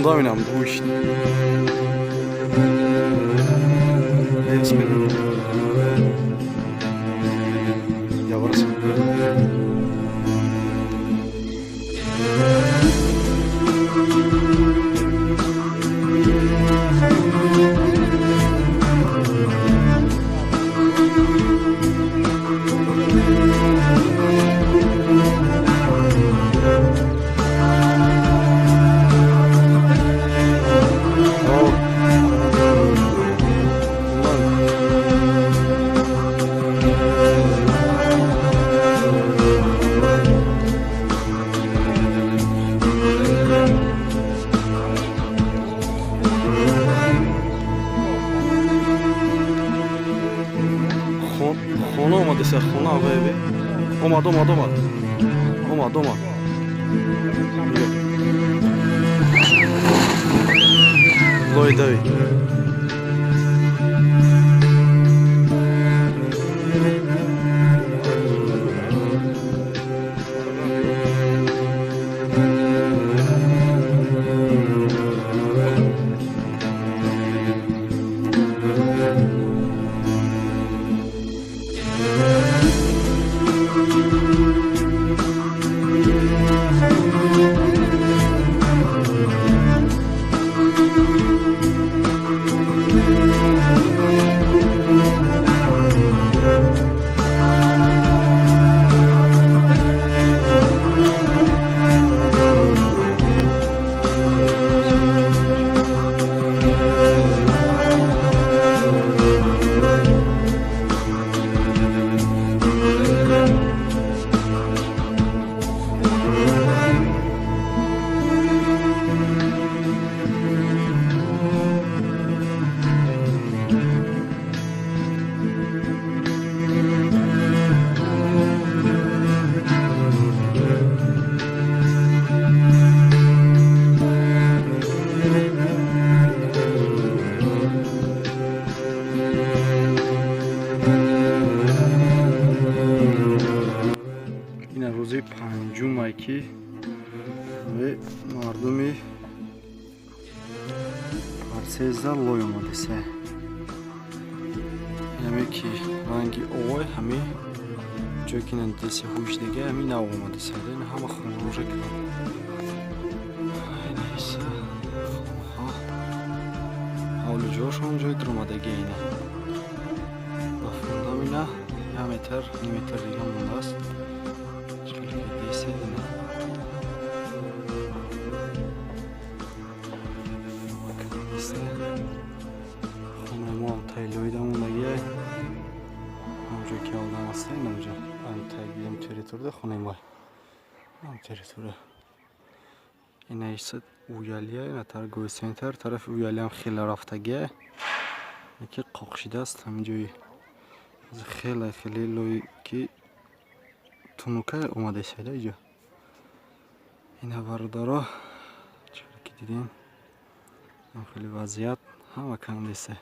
фундаментам гӯшт. خونه اومده سه خونه آقای اومد لای دوی روزی پنجم که مردمی پرسیزه لای اومده سه همه که رنگی آوای همه جایی که ندیسه هوش دیگه همه نو اومده سه این همه خونه روژه کنم این ایسه حال جاش هم جای در اومدگی اینه بفردم اینه یه متر نیم متر دیگه مونده است خونه ما هم تایلوید همون نگیه همونجا که آدم هسته این همونجا هم تایلی هم تریتور خونه ما هم تریتوره این ایست اویالیه این تر گوی سنتر طرف اویالی هم خیلی رفتگیه یکی قاقشیده است همینجایی خیلی لوی که تونوکه اومده شده اینجا این بردارا چرا که دیدیم خیلی وضعیت همه کندیسه